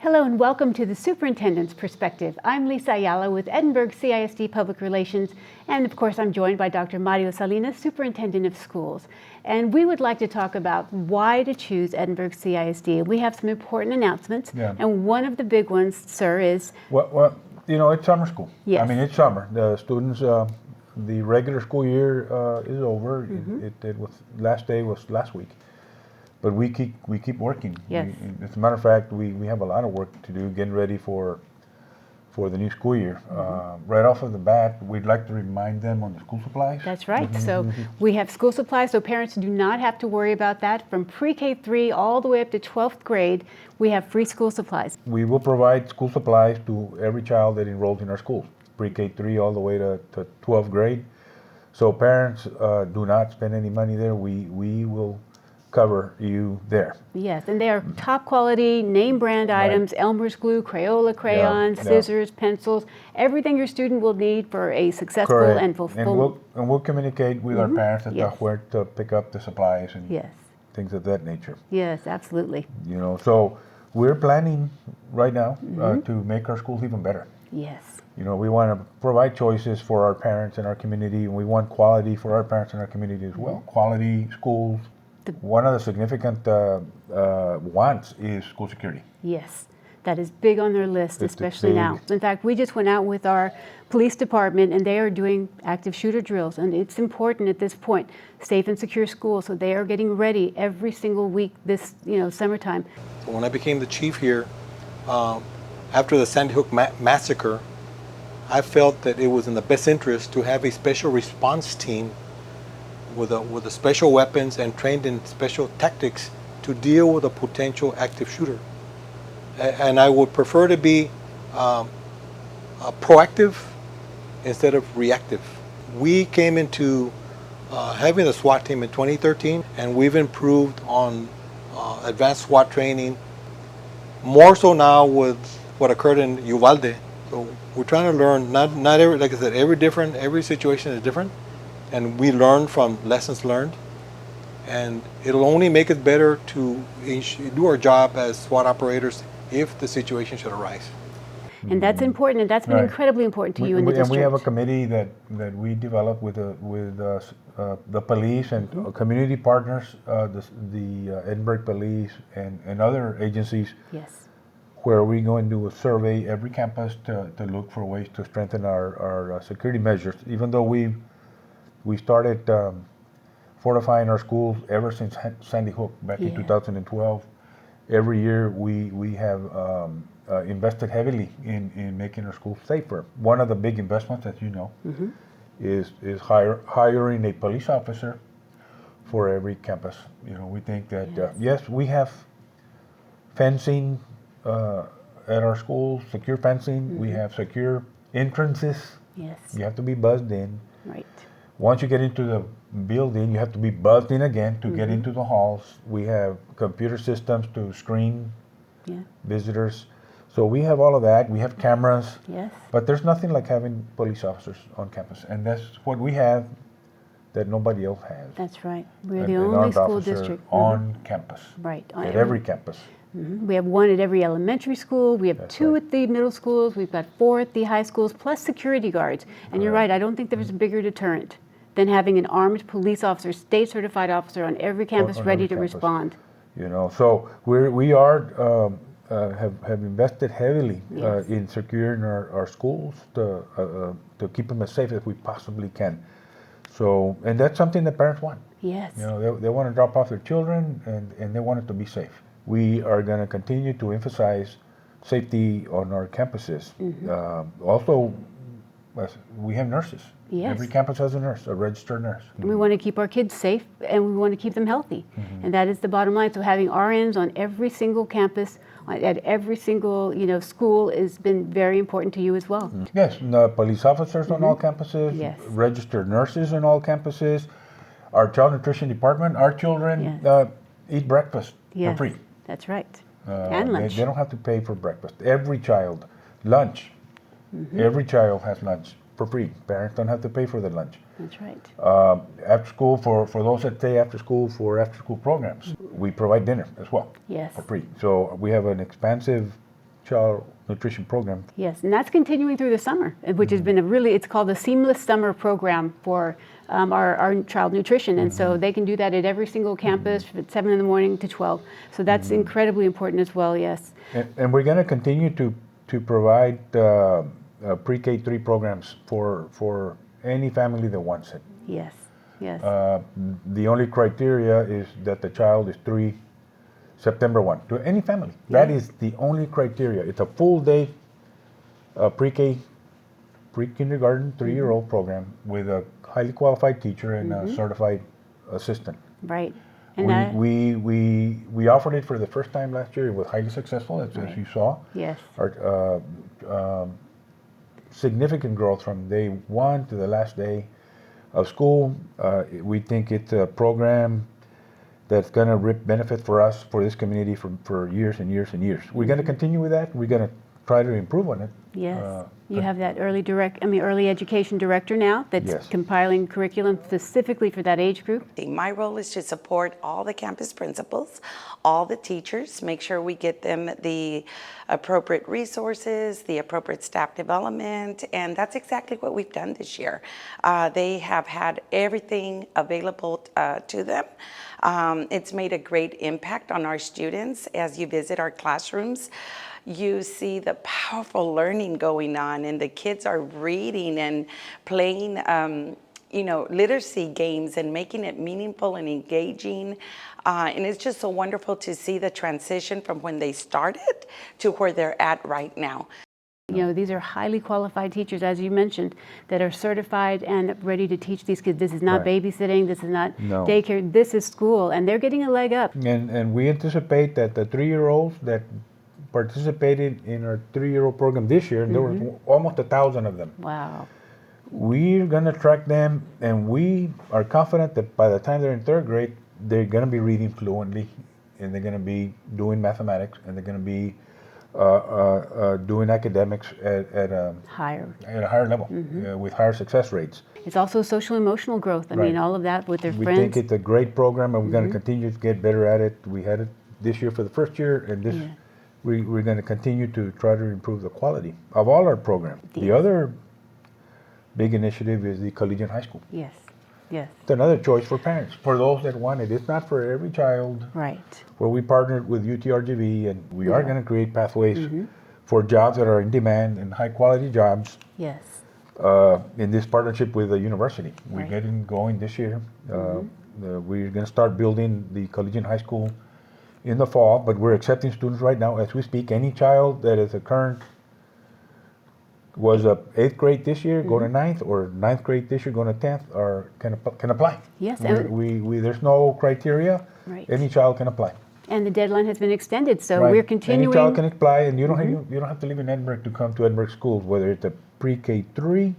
Hello and welcome to the Superintendent's Perspective. I'm Lisa Ayala with Edinburgh CISD Public Relations, and of course I'm joined by Dr. Mario Salinas, Superintendent of Schools. And we would like to talk about why to choose Edinburgh CISD. We have some important announcements, and one of the big ones, sir, is... Well, it's summer school. Yes. I mean, it's summer. The students, the regular school year is over. It was, last day was last week. But we keep working. Yes. As a matter of fact, we have a lot of work to do getting ready for the new school year. Right off of the bat, we'd like to remind them on the school supplies. That's right. So we have school supplies, so parents do not have to worry about that. From pre-K3 all the way up to 12th grade, we have free school supplies. We will provide school supplies to every child that enrolls in our schools, pre-K3 all the way to 12th grade. So parents do not spend any money there. We will cover you there. Yes, and they are top quality, name brand items, Elmer's glue, Crayola crayons, scissors, pencils, everything your student will need for a successful and fulfilled. And we'll communicate with our parents at where to pick up the supplies and things of that nature. Yes, absolutely. So we're planning right now to make our schools even better. Yes. We want to provide choices for our parents and our community, and we want quality for our parents and our community as well. Quality schools. One of the significant wants is school security. Yes, that is big on their list, especially now. In fact, we just went out with our police department, and they are doing active shooter drills, and it's important at this point, safe and secure schools, so they are getting ready every single week this summertime. So when I became the chief here, after the Sandy Hook massacre, I felt that it was in the best interest to have a special response team with the special weapons and trained in special tactics to deal with a potential active shooter. And I would prefer to be proactive instead of reactive. We came into having a SWAT team in 2013, and we've improved on advanced SWAT training, more so now with what occurred in Uvalde. So we're trying to learn, not every, like I said, every situation is different. And we learn from lessons learned, and it'll only make it better to do our job as SWAT operators if the situation should arise. And that's important, and that's been incredibly important to you in the district. And we have a committee that we developed with the police and community partners, the Edinburgh Police and other agencies. Yes. Where we go and do a survey every campus to look for ways to strengthen our security measures. Even though we started fortifying our schools ever since Sandy Hook back in 2012. Every year we have invested heavily in making our schools safer. One of the big investments, as you know, is hiring a police officer for every campus. We think that yes, we have fencing at our schools, secure fencing. We have secure entrances. Yes. You have to be buzzed in. Right. Once you get into the building, you have to be buzzed in again to get into the halls. We have computer systems to screen visitors. So we have all of that. We have cameras. Yes. But there's nothing like having police officers on campus. And that's what we have that nobody else has. That's right. We're the only school district on campus. Right. At every campus. We have one at every elementary school. We have two at the middle schools. We've got 4 at the high schools, plus security guards. And you're right, I don't think there's a bigger deterrent than having an armed police officer, state certified officer on every campus ready to respond. So we have invested heavily in securing our schools to keep them as safe as we possibly can. So, and that's something that parents want. Yes. They want to drop off their children and they want it to be safe. We are going to continue to emphasize safety on our campuses. Also, we have nurses. Yes. Every campus has a nurse, a registered nurse. And we want to keep our kids safe, and we want to keep them healthy. And that is the bottom line. So having RNs on every single campus, at every single school, has been very important to you as well. Yes, police officers on all campuses, registered nurses on all campuses. Our child nutrition department, our children eat breakfast for free. That's right. And lunch. They don't have to pay for breakfast. Every child, lunch. Every child has lunch for free. Parents don't have to pay for the lunch. That's right. After school, for those that stay after school for after school programs, we provide dinner as well. Yes. For free. So we have an expansive child nutrition program. Yes, and that's continuing through the summer, which has been it's called the Seamless Summer Program for our child nutrition. And so they can do that at every single campus from 7 in the morning to 12. So that's incredibly important as well, yes. And we're going to continue to provide pre-K3 programs for any family that wants it. Yes, yes. The only criteria is that the child is 3 September 1 to any family. That is the only criteria. It's a full day pre-K, pre-kindergarten, 3-year-old program with a highly qualified teacher and a certified assistant. Right. And we offered it for the first time last year. It was highly successful, as you saw. Yes. Our, significant growth from day 1 to the last day of school. We think it's a program that's going to reap benefit for us, for this community, for years and years and years. We're going to continue with that. We're going to try to improve on it. Yes. You have that early education director now that's compiling curriculum specifically for that age group. My role is to support all the campus principals, all the teachers, make sure we get them the appropriate resources, the appropriate staff development, and that's exactly what we've done this year. They have had everything available to them. It's made a great impact on our students. As you visit our classrooms, you see the powerful learning going on, and the kids are reading and playing literacy games and making it meaningful and engaging. And it's just so wonderful to see the transition from when they started to where they're at right now. These are highly qualified teachers, as you mentioned, that are certified and ready to teach these kids. This is not babysitting, this is not daycare, this is school, and they're getting a leg up. And we anticipate that the 3-year-olds that participated in our 3-year-old program this year, and there were almost 1,000 of them. Wow. We're going to track them, and we are confident that by the time they're in 3rd grade, they're going to be reading fluently, and they're going to be doing mathematics, and they're going to be doing academics at a higher level with higher success rates. It's also social emotional growth. I mean, all of that with their friends. We think it's a great program, and we're going to continue to get better at it. We had it this year for the first year, and this we're going to continue to try to improve the quality of all our programs. The other big initiative is the collegiate high school. Yes, yes. It's another choice for parents, for those that want it. It's not for every child. Right. Where we partnered with UTRGV, and we are going to create pathways for jobs that are in demand and high quality jobs. Yes. In this partnership with the university. We're getting going this year. We're going to start building the collegiate high school in the fall, but we're accepting students right now as we speak. Any child that is was 8th grade this year, go to 9th, or 9th grade this year, go to 10th, can apply. Yes. There's no criteria. Right. Any child can apply. And the deadline has been extended, so we're continuing. Any child can apply, and you don't have to live in Edinburgh to come to Edinburgh schools, whether it's a pre-K3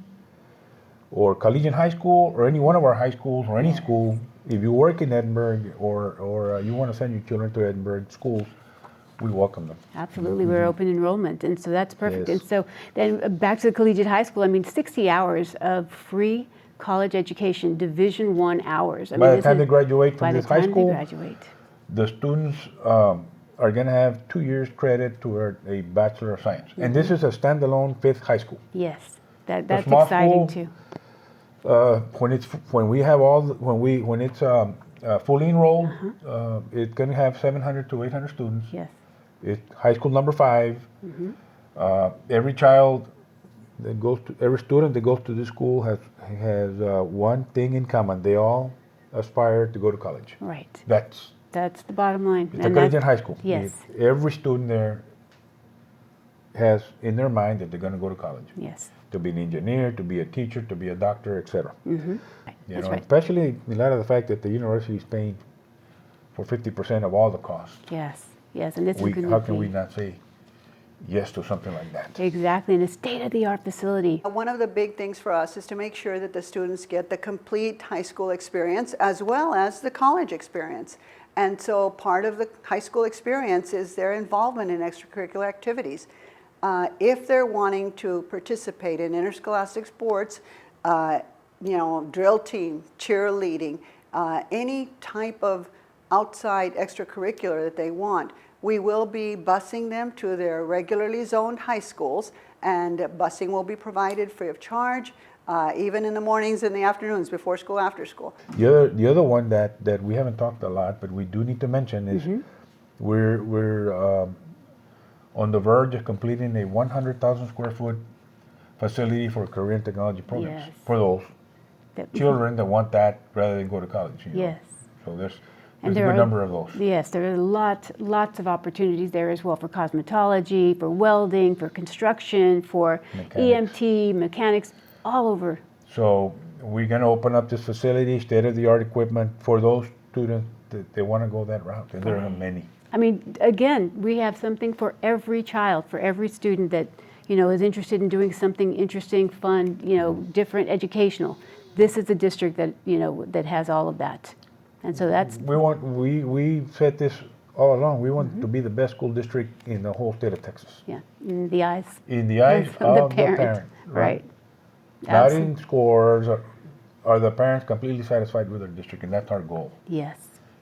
or collegiate high school or any one of our high schools or any school. If you work in Edinburgh or you want to send your children to Edinburgh schools, we welcome them. Absolutely, we're open enrollment, and so that's perfect. Yes. And so then back to the collegiate high school, 60 hours of free college education, Division I hours. By the time they graduate from this high school, graduate, the students are going to have 2 years credit toward a Bachelor of Science. And this is a standalone 5th high school. Yes, that's exciting too. When it's fully enrolled, it's going to have 700 to 800 students. Yes. It's high school number 5. Every child that every student that goes to this school has one thing in common. They all aspire to go to college. Right. That's the bottom line. It's a collegiate high school. Yes. Every student there has in their mind that they're going to go to college. Yes. To be an engineer, to be a teacher, to be a doctor, etc. That's right. Especially in light of the fact that the university is paying for 50% of all the costs. Yes, yes, and this is going to be. How can we not say yes to something like that? Exactly, in a state-of-the-art facility. One of the big things for us is to make sure that the students get the complete high school experience as well as the college experience. And so part of the high school experience is their involvement in extracurricular activities. If they're wanting to participate in interscholastic sports, drill team, cheerleading, any type of outside extracurricular that they want, we will be busing them to their regularly zoned high schools, and busing will be provided free of charge, even in the mornings and the afternoons, before school, after school. The other one that we haven't talked a lot, but we do need to mention is we're on the verge of completing a 100,000 square foot facility for career and technology programs Yes. for those That- children that want that rather than go to college. You know. Yes. So there's And a there good are- number of those. Yes, there are lots of opportunities there as well for cosmetology, for welding, for construction, for Mechanics. EMT, mechanics, all over. So we're going to open up this facility, state-of-the-art equipment for those students that they want to go that route, and there are many. I mean, again, we have something for every child, for every student that, is interested in doing something interesting, fun, different, educational. This is a district that, that has all of that. And so that's, We said this all along. We want to be the best school district in the whole state of Texas. yeah, in the eyes In the eyes of the parent. Right. Not Absol- in scores. Are the parents completely satisfied with their district? And that's our goal. Yes.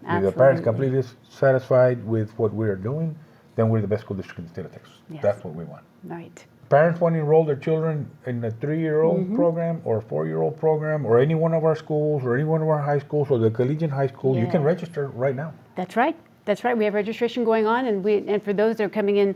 If the parents Absolutely. completely satisfied with what we're doing, then we're the best school district in the state of Texas. Yes. That's what we want. Right. Parents want to enroll their children in a 3-year-old program or a 4-year-old program or any one of our schools or any one of our high schools or the collegiate high school, you can Yes. register right now. That's right. That's right. We have registration going on, and for those that are coming in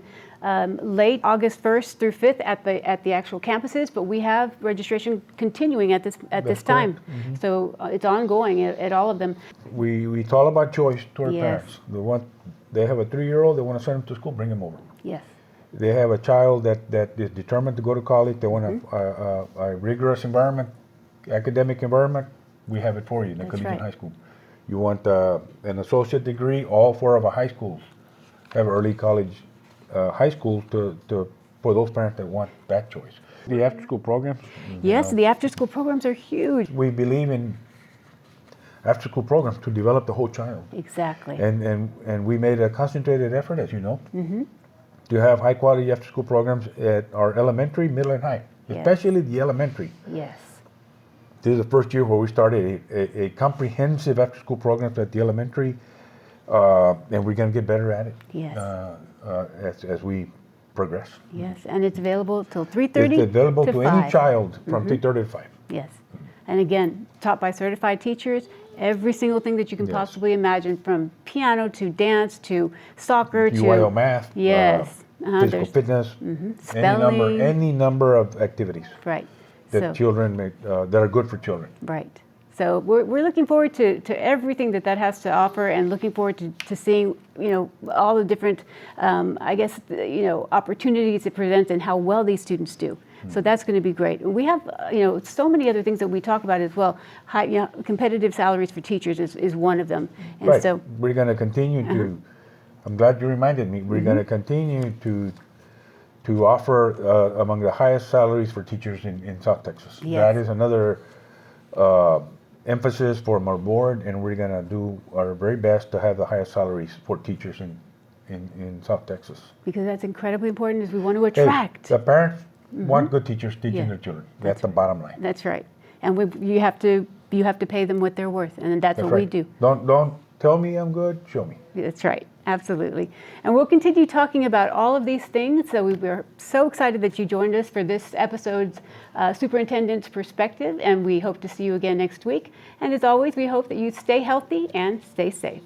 late August 1st through 5th at the actual campuses, but we have registration continuing at this That's time. correct. So it's ongoing at all of them. It's all about choice to our Yes. parents. They have a 3-year-old, they want to send them to school, bring them over. Yes. They have a child that is determined to go to college, they want a rigorous environment, academic environment, we have it for you in the That's collegiate right. high school. You want an associate degree, all 4 of our high schools have early college high schools for those parents that want that choice. The after-school programs. Yes, the after-school programs are huge. We believe in after-school programs to develop the whole child. Exactly. And we made a concentrated effort, as you know, to have high-quality after-school programs at our elementary, middle, and high, Yes. especially the elementary. Yes. This is the first year where we started a comprehensive after-school program at the elementary, and we're going to get better at it Yes. as we progress. Yes, and it's available till 3:30 It's available to any 5. child from 3:30 to 5. Yes. And again, taught by certified teachers, every single thing that you can Yes. possibly imagine, from piano to dance to soccer to UIL math, Yes. physical There's fitness, spelling. any number of activities right. that So, children that are good for children. right. So we're looking forward to everything that has to offer, and looking forward to seeing, all the different, opportunities it presents and how well these students do. So that's going to be great. And we have, so many other things that we talk about as well. Competitive salaries for teachers is one of them. And Right. so, We're going to continue to. I'm glad you reminded me. We're going to continue to offer among the highest salaries for teachers in South Texas. Yes. That is another emphasis for our board, and we're going to do our very best to have the highest salaries for teachers in South Texas. because that's incredibly important, is we want to Hey, attract. the parents want good teachers teaching Yeah. their children. That's the bottom line. That's right. And you have to pay them what they're worth, and that's what we do. Don't tell me I'm good. Show me. That's right. Absolutely. And we'll continue talking about all of these things. So we're so excited that you joined us for this episode's Superintendent's Perspective, and we hope to see you again next week. And as always, we hope that you stay healthy and stay safe.